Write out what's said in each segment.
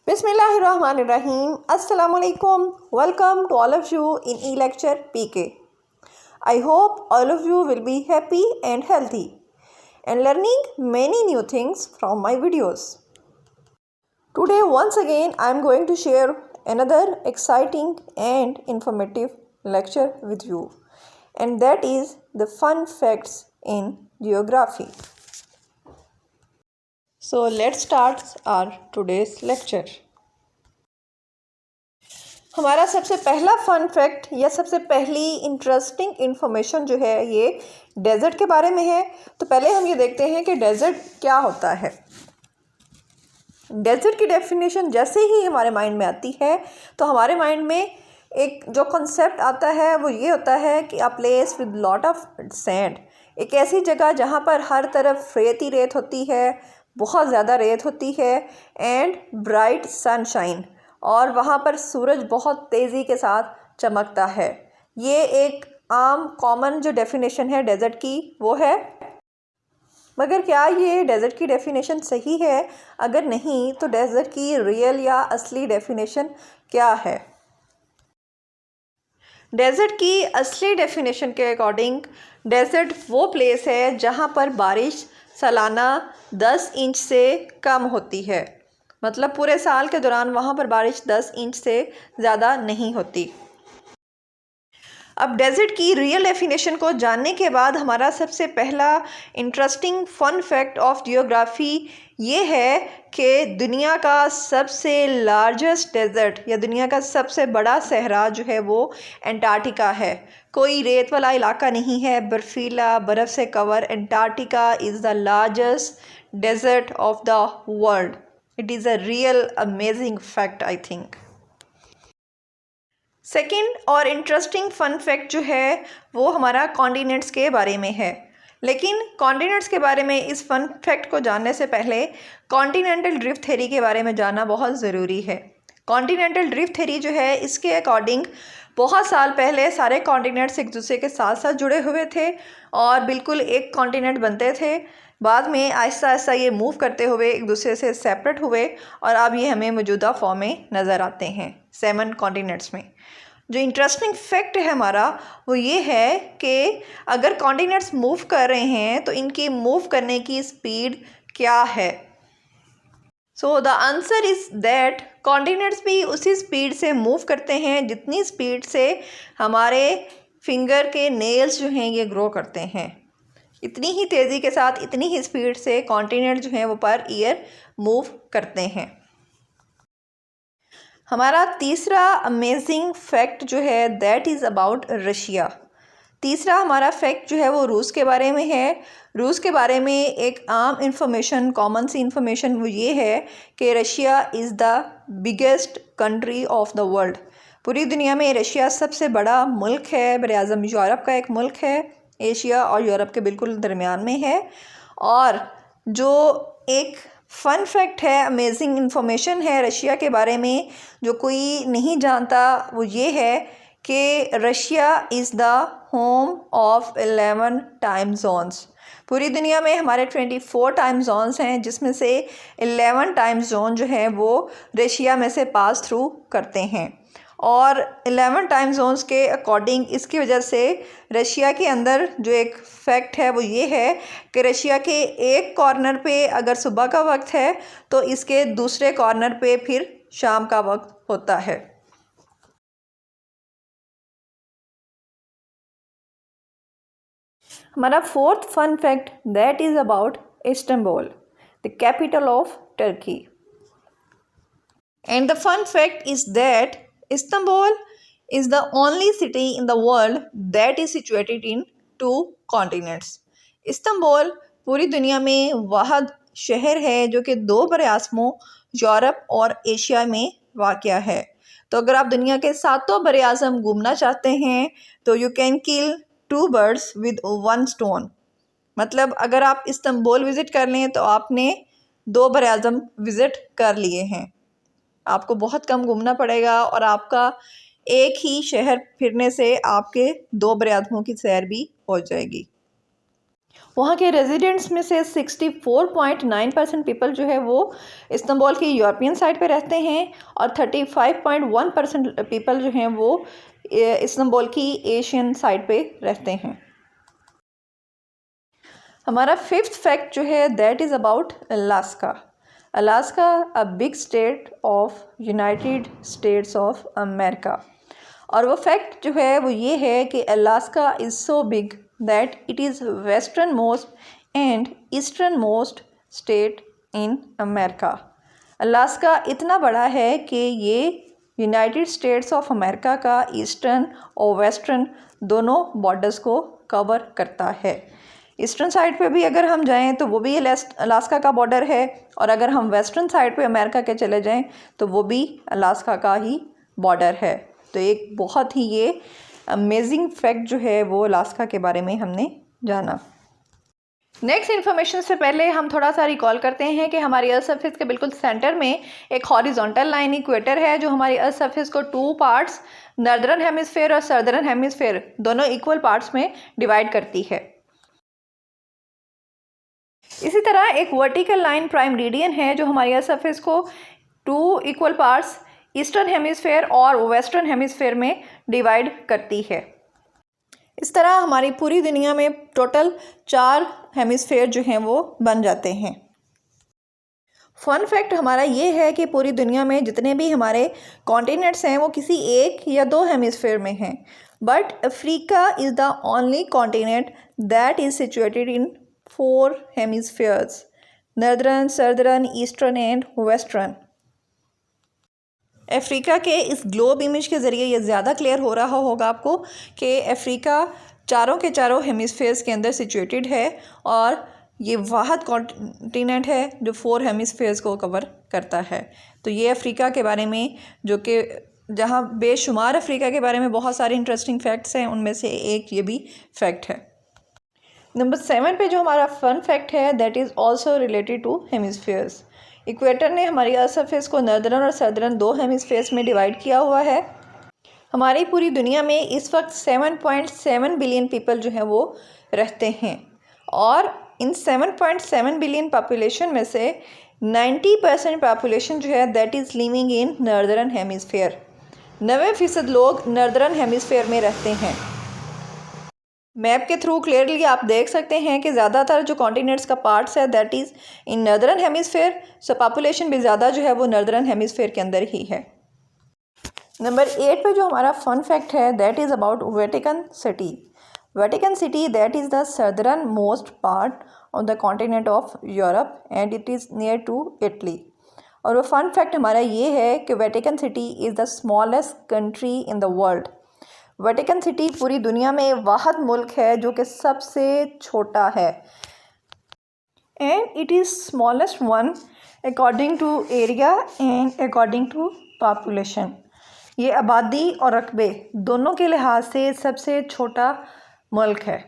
Bismillahirrahmanirrahim. Assalamu alaikum. Welcome to all of you in e-lecture PK. I hope all of you will be happy and healthy and learning many new things from my videos. Today once again I am going to share another exciting and informative lecture with you, and that is the fun facts in geography. So let's start our today's lecture. हमारा सबसे पहला fun fact या सबसे पहली interesting information जो है ये desert के बारे में है। तो पहले हम ये देखते हैं कि डेजर्ट क्या होता है। डेजर्ट की डेफिनेशन जैसे ही हमारे माइंड में आती है तो हमारे माइंड में एक जो कॉन्सेप्ट आता है वो ये होता है कि a place with lot of sand, एक ऐसी जगह जहाँ पर हर तरफ रेत ही रेत होती है, बहुत ज़्यादा रेत होती है, एंड ब्राइट सनशाइन, और वहाँ पर सूरज बहुत तेज़ी के साथ चमकता है। ये एक आम कॉमन जो डेफिनेशन है डेजर्ट की वो है। मगर क्या ये डेजर्ट की डेफिनेशन सही है? अगर नहीं तो डेजर्ट की रियल या असली डेफिनेशन क्या है? डेजर्ट की असली डेफिनेशन के अकॉर्डिंग डेजर्ट वो प्लेस है जहाँ पर बारिश सालाना 10 इंच से कम होती है। मतलब पूरे साल के दौरान वहाँ पर बारिश 10 इंच से ज़्यादा नहीं होती। अब डेजर्ट की रियल डेफिनेशन को जानने के बाद हमारा सबसे पहला interesting fun fact of geography ये है कि दुनिया का सबसे लार्जेस्ट डेजर्ट या दुनिया का सबसे बड़ा सहरा जो है वो एंटार्क्टिका है। कोई रेत वाला इलाका नहीं है, बर्फीला बर्फ़ से cover Antarctica is the largest desert of the world. It is a real amazing fact I think. Second और इंटरेस्टिंग फन फैक्ट जो है वो हमारा कॉन्टिनेंट्स के बारे में है। लेकिन कॉन्टिनेंट्स के बारे में इस फन फैक्ट को जानने से पहले कॉन्टिनेंटल ड्रिफ्ट थ्योरी के बारे में जानना बहुत ज़रूरी है। कॉन्टिनेंटल ड्रिफ्ट थ्योरी जो है इसके अकॉर्डिंग बहुत साल पहले सारे कॉन्टिनेंट्स एक दूसरे के साथ साथ जुड़े हुए थे और बिल्कुल एक कॉन्टिनेंट बनते थे। बाद में आहिस्ता आहिस्ता ये मूव करते हुए एक दूसरे से सेपरेट हुए और अब ये हमें मौजूदा फॉर्म में नज़र आते हैं 7 कॉन्टिनेंट्स में। जो इंटरेस्टिंग फैक्ट है हमारा वो ये है कि अगर कॉन्टिनेंट्स मूव कर रहे हैं तो इनकी मूव करने की स्पीड क्या है? So the answer is that continents भी उसी स्पीड से मूव करते हैं जितनी स्पीड से हमारे फिंगर के नेल्स जो हैं ये ग्रो करते हैं। इतनी ही तेज़ी के साथ इतनी ही स्पीड से कॉन्टिनेंट जो हैं वो पर ईयर मूव करते हैं। हमारा तीसरा अमेजिंग फैक्ट जो है दैट इज़ अबाउट रशिया। तीसरा हमारा फैक्ट जो है वो रूस के बारे में है। रूस के बारे में एक आम इंफॉर्मेशन, कॉमन सी इंफॉर्मेशन वो ये है कि Russia is the biggest country of the world. पूरी दुनिया में रशिया सबसे बड़ा मुल्क है, बरआज़म यूरोप का एक मुल्क है, एशिया और यूरोप के बिल्कुल दरमियान में है। और जो एक फ़न फैक्ट है, अमेजिंग इन्फॉर्मेशन है रशिया के बारे में जो कोई नहीं जानता वो ये है कि Russia is the home of 11 time zones. पूरी दुनिया में हमारे 24 टाइम जोन्स हैं जिसमें से 11 टाइम जोन जो हैं वो रशिया में से पास थ्रू करते हैं। और 11 टाइम जोन्स के अकॉर्डिंग इसकी वजह से रशिया के अंदर जो एक फैक्ट है वो ये है कि रशिया के एक कॉर्नर पे अगर सुबह का वक्त है तो इसके दूसरे कॉर्नर पे फिर शाम का वक्त होता है। हमारा fourth fun fact that is about Istanbul, the capital of Turkey. And the fun fact is that Istanbul is the only city in the world that is situated in 2 continents. Istanbul पूरी दुनिया में वाहिद शहर है जो कि 2 बरआज़मों Europe और Asia में वाक़या है। तो अगर आप दुनिया के 7 बरआज़म घूमना चाहते हैं तो you can kill 2 birds with 1 stone। मतलब अगर आप इस्तांबुल विज़िट कर लें तो आपने 2 बरआज़म विज़िट कर लिए हैं। आपको बहुत कम घूमना पड़ेगा और आपका एक ही शहर फिरने से आपके 2 बरआज़मों की सैर भी हो जाएगी। वहाँ के रेजिडेंट्स में से 64.9% पीपल जो है वो इस्तांबुल की यूरोपियन साइड पे रहते हैं और 35.1% पीपल जो हैं वो इस्तांबुल की एशियन साइड पे रहते हैं। हमारा फिफ्थ फैक्ट जो है that is about Alaska. Alaska a big state of United states of America. और वो फैक्ट जो है वो ये है कि Alaska is so big that it is western most and eastern most state in America. Alaska इतना बड़ा है कि ये यूनाइटेड स्टेट्स ऑफ अमेरिका का ईस्टर्न और वेस्टर्न दोनों बॉर्डर्स को कवर करता है। ईस्टर्न साइड पे भी अगर हम जाएं तो वो भी अलास्का का बॉर्डर है, और अगर हम वेस्टर्न साइड पे अमेरिका के चले जाएं तो वो भी अलास्का का ही बॉर्डर है। तो एक बहुत ही ये अमेजिंग फैक्ट जो है वो अलास्का के बारे में हमने जाना। नेक्स्ट इन्फॉर्मेशन से पहले हम थोड़ा सा रिकॉल करते हैं कि हमारी अर्थ सरफेस के बिल्कुल सेंटर में एक हॉरिजॉन्टल लाइन इक्वेटर है जो हमारी अर्थ सरफेस को टू पार्ट्स नॉर्दर्न हेमिस्फेयर और सदर्न हेमिस्फेयर दोनों इक्वल पार्ट्स में डिवाइड करती है। इसी तरह एक वर्टिकल लाइन प्राइम मेरिडियन है जो हमारी अर्थ सरफेस को two equal parts eastern hemisphere और वेस्टर्न हेमिस्फेयर में डिवाइड करती है। इस तरह हमारी पूरी दुनिया में टोटल 4 हेमिस्फेयर जो हैं वो बन जाते हैं। फन फैक्ट हमारा ये है कि पूरी दुनिया में जितने भी हमारे कॉन्टिनेंट्स हैं वो किसी एक या दो हेमिस्फेयर में हैं, but Africa is the only continent that is situated in 4 hemispheres, northern, southern, eastern and western. Africa के इस ग्लोब इमेज के ज़रिए ये ज़्यादा क्लियर हो रहा होगा आपको कि अफ्रीका चारों के चारों हेमिस्फेयर्स के अंदर सिचुएटेड है और ये वाहद कॉन्टिनेंट है जो 4 हेमिस्फेयर्स को कवर करता है। तो ये अफ्रीका के बारे में, जो कि जहाँ बेशुमार अफ्रीका के बारे में बहुत सारे इंटरेस्टिंग फैक्ट्स हैं, उनमें से एक ये भी फैक्ट है। नंबर 7 पे जो हमारा फन फैक्ट है that is also related to hemispheres. Equator ने हमारी अर्थ सरफेस को नॉर्दर्न और सदर्न 2 हेमिस्फेयर्स में डिवाइड किया हुआ है। हमारी पूरी दुनिया में इस वक्त 7.7 बिलियन पीपल जो हैं वो रहते हैं, और इन 7.7 बिलियन पॉपुलेशन में से 90% पॉपुलेशन जो है that is living in northern hemisphere. 90% लोग नॉर्दर्न हेमिस्फेयर में रहते हैं। मैप के थ्रू क्लियरली आप देख सकते हैं कि ज़्यादातर जो कॉन्टिनेंट्स का पार्ट्स है that is in northern hemisphere, so population भी ज़्यादा जो है वो नॉर्दर्न हेमिस्फेयर के अंदर ही है। नंबर 8 पे जो हमारा फन फैक्ट है that is about Vatican city. Vatican city that is the southern most part of the continent of Europe and it is near to Italy. और वो फन फैक्ट हमारा ये है कि Vatican city is the smallest country in the world. Vatican city पूरी दुनिया में वाहद मुल्क है जो कि सबसे छोटा है, and it is smallest one according to area and according to population. ये आबादी और रकबे दोनों के लिहाज से सबसे छोटा मुल्क है।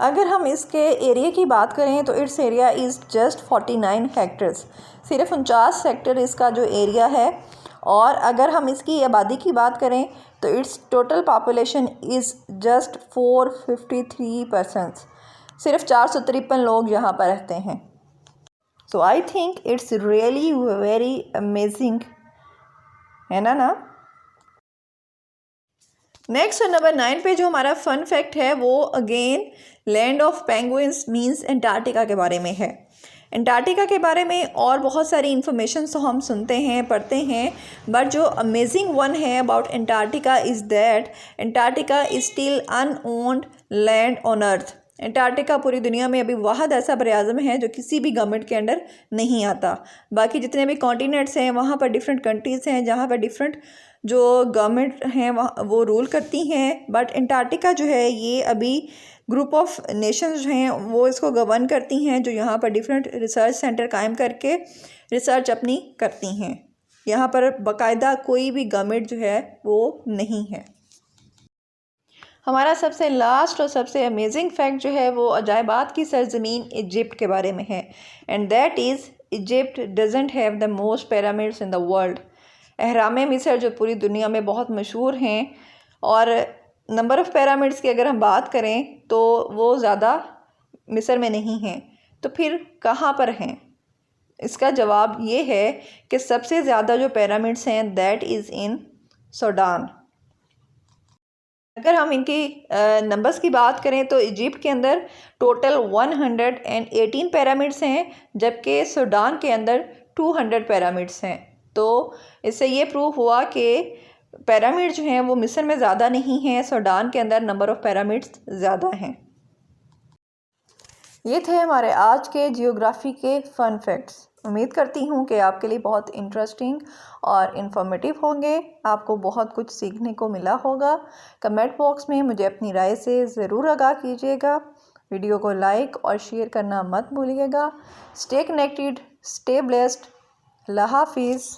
अगर हम इसके एरिया की बात करें तो it's area is just 49 hectares, सिर्फ 49 हेक्टर इसका जो एरिया है। और अगर हम इसकी आबादी की बात करें तो it's total population is just 453 persons, सिर्फ 453 लोग यहाँ पर रहते हैं। So I think it's really very amazing, है ना। नेक्स्ट नंबर 9 पे जो हमारा फन फैक्ट है वो again land of penguins means Antarctica के बारे में है। अंटार्कटिका के बारे में और बहुत सारी इन्फॉर्मेशन तो हम सुनते हैं, पढ़ते हैं, बट जो अमेजिंग वन है about Antarctica is that Antarctica is still unowned land on earth. Antarctica पूरी दुनिया में अभी वाहद ऐसा बरआज़म है जो किसी भी गवर्नमेंट के अंडर नहीं आता। बाकी जितने भी कॉन्टिनेंट्स हैं वहाँ पर डिफरेंट कंट्रीज़ हैं जहाँ पर डिफरेंट जो गवर्नमेंट हैं वो रूल करती हैं, बट अंटार्कटिका जो है ये अभी ग्रुप ऑफ नेशंस जो हैं वो इसको गवर्न करती हैं, जो यहाँ पर डिफरेंट रिसर्च सेंटर कायम करके रिसर्च अपनी करती हैं। यहाँ पर बाकायदा कोई भी गवर्नमेंट जो है वो नहीं है। हमारा सबसे लास्ट और सबसे अमेजिंग फैक्ट जो है वो अजायबात की सरजमीन इजिप्ट के बारे में है, and that is Egypt doesn't have the most pyramids in the world. अहराम मिस्र जो पूरी दुनिया में बहुत मशहूर हैं, और नंबर ऑफ़ पिरामिड्स की अगर हम बात करें तो वो ज़्यादा मिस्र में नहीं हैं, तो फिर कहाँ पर हैं? इसका जवाब ये है कि सबसे ज़्यादा जो पिरामिड्स हैं दैट इज़ इन सूडान। अगर हम इनकी नंबर्स की बात करें तो इजिप्ट के अंदर टोटल 118 पिरामिड्स हैं, जबकि सूडान के अंदर 200 पिरामिड्स हैं। तो इससे ये प्रूव हुआ कि पिरामिड जो हैं वो मिस्र में ज़्यादा नहीं हैं, सूडान के अंदर नंबर ऑफ़ पिरामिड्स ज़्यादा हैं। ये थे हमारे आज के जियोग्राफी के फ़न फैक्ट्स। उम्मीद करती हूँ कि आपके लिए बहुत इंटरेस्टिंग और इन्फॉर्मेटिव होंगे, आपको बहुत कुछ सीखने को मिला होगा। कमेंट बॉक्स में मुझे अपनी राय से ज़रूर आगाह कीजिएगा। वीडियो को लाइक और शेयर करना मत भूलिएगा। Stay connected, stay blessed. अल्लाह हाफिज़।